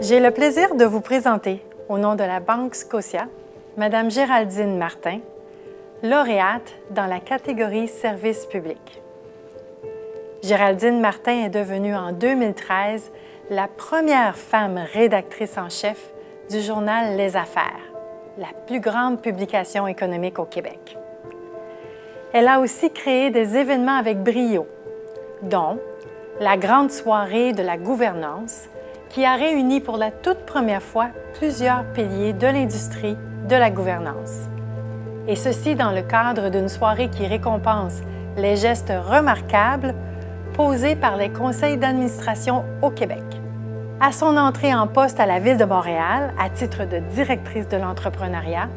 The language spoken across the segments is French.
J'ai le plaisir de vous présenter, au nom de la Banque Scotia, Madame Géraldine Martin, lauréate dans la catégorie Service public. Géraldine Martin est devenue en 2013 la première femme rédactrice en chef du journal Les Affaires, la plus grande publication économique au Québec. Elle a aussi créé des événements avec brio, dont la grande soirée de la gouvernance, qui a réuni pour la toute première fois plusieurs piliers de l'industrie de la gouvernance. Et ceci dans le cadre d'une soirée qui récompense les gestes remarquables posés par les conseils d'administration au Québec. À son entrée en poste à la Ville de Montréal, à titre de directrice de l'entrepreneuriat,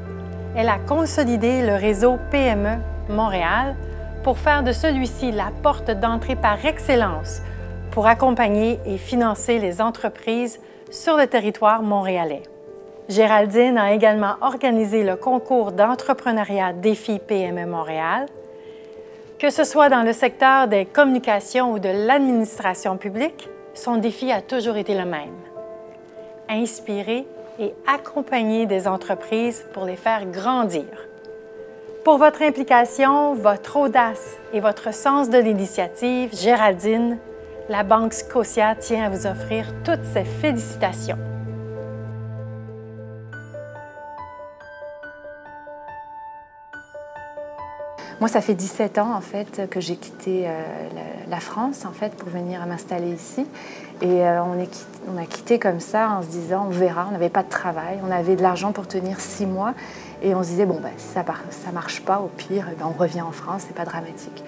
elle a consolidé le réseau PME Montréal pour faire de celui-ci la porte d'entrée par excellence pour accompagner et financer les entreprises sur le territoire montréalais. Géraldine a également organisé le concours d'entrepreneuriat Défi PME Montréal. Que ce soit dans le secteur des communications ou de l'administration publique, son défi a toujours été le même: inspirer et accompagner des entreprises pour les faire grandir. Pour votre implication, votre audace et votre sens de l'initiative, Géraldine, la Banque Scotia tient à vous offrir toutes ses félicitations. Moi, ça fait 17 ans en fait que j'ai quitté la France en fait pour venir m'installer ici. Et on a quitté comme ça en se disant on verra. On n'avait pas de travail, on avait de l'argent pour tenir 6 mois et on se disait bon ben si ça marche pas, au pire ben, on revient en France, c'est pas dramatique.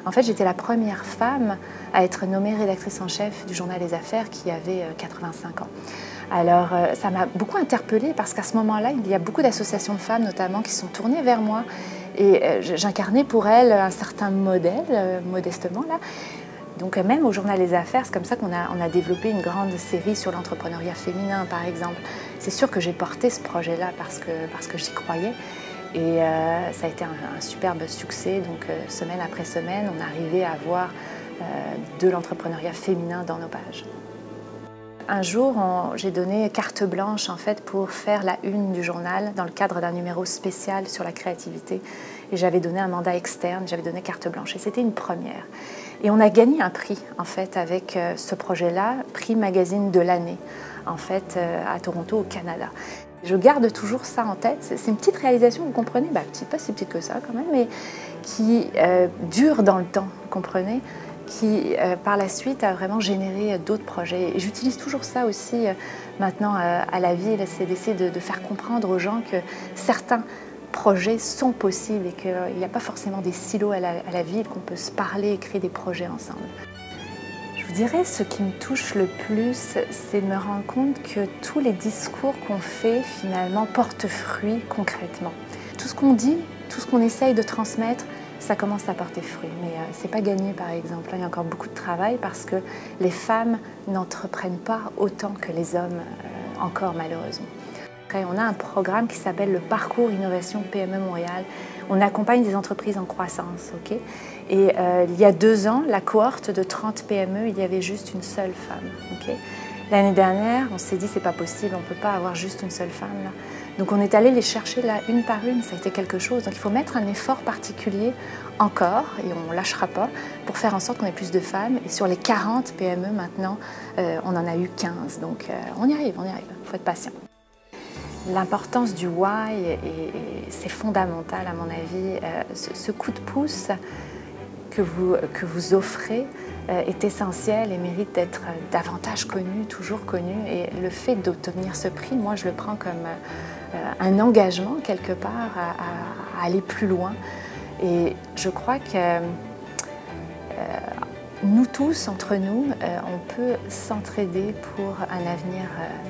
En fait, j'étais la première femme à être nommée rédactrice en chef du journal Les Affaires qui avait 85 ans. Alors, ça m'a beaucoup interpellée parce qu'à ce moment-là, il y a beaucoup d'associations de femmes notamment qui sont tournées vers moi et j'incarnais pour elles un certain modèle, modestement là. Donc même au journal Les Affaires, c'est comme ça qu'on a développé une grande série sur l'entrepreneuriat féminin, par exemple. C'est sûr que j'ai porté ce projet-là parce que j'y croyais. Et ça a été un superbe succès. Donc semaine après semaine, on arrivait à avoir de l'entrepreneuriat féminin dans nos pages. Un jour, j'ai donné carte blanche en fait pour faire la une du journal dans le cadre d'un numéro spécial sur la créativité. Et j'avais donné un mandat externe, j'avais donné carte blanche. Et c'était une première. Et on a gagné un prix en fait avec ce projet-là, prix magazine de l'année en fait à Toronto au Canada. Je garde toujours ça en tête. C'est une petite réalisation, vous comprenez, pas si petite que ça quand même, mais qui dure dans le temps, vous comprenez, qui par la suite a vraiment généré d'autres projets. Et j'utilise toujours ça aussi maintenant à la ville, c'est d'essayer de faire comprendre aux gens que certains projets sont possibles et qu'il n'y a pas forcément des silos à la ville, qu'on peut se parler et créer des projets ensemble. Je dirais ce qui me touche le plus, c'est de me rendre compte que tous les discours qu'on fait finalement portent fruit concrètement. Tout ce qu'on dit, tout ce qu'on essaye de transmettre, ça commence à porter fruit. Mais c'est pas gagné par exemple. Il y a encore beaucoup de travail parce que les femmes n'entreprennent pas autant que les hommes, encore malheureusement. On a un programme qui s'appelle le Parcours Innovation PME Montréal. On accompagne des entreprises en croissance. Okay, et il y a 2 ans, la cohorte de 30 PME, il y avait juste une seule femme. Okay. L'année dernière, on s'est dit c'est pas possible, on ne peut pas avoir juste une seule femme là. Donc on est allé les chercher là une par une, ça a été quelque chose. Donc il faut mettre un effort particulier encore, et on ne lâchera pas, pour faire en sorte qu'on ait plus de femmes. Et sur les 40 PME maintenant, on en a eu 15. Donc on y arrive, il faut être patient. L'importance du why, c'est fondamental à mon avis. Ce coup de pouce que vous offrez est essentiel et mérite d'être davantage connu, toujours connu. Et le fait d'obtenir ce prix, moi je le prends comme un engagement quelque part à aller plus loin. Et je crois que nous tous, entre nous, on peut s'entraider pour un avenir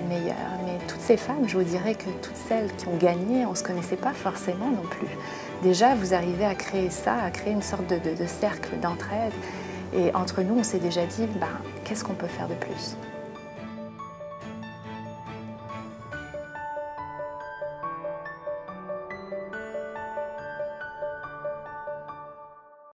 meilleur. Mais toutes ces femmes, je vous dirais que toutes celles qui ont gagné, on ne se connaissait pas forcément non plus. Déjà, vous arrivez à créer ça, à créer une sorte de cercle d'entraide. Et entre nous, on s'est déjà dit, qu'est-ce qu'on peut faire de plus ?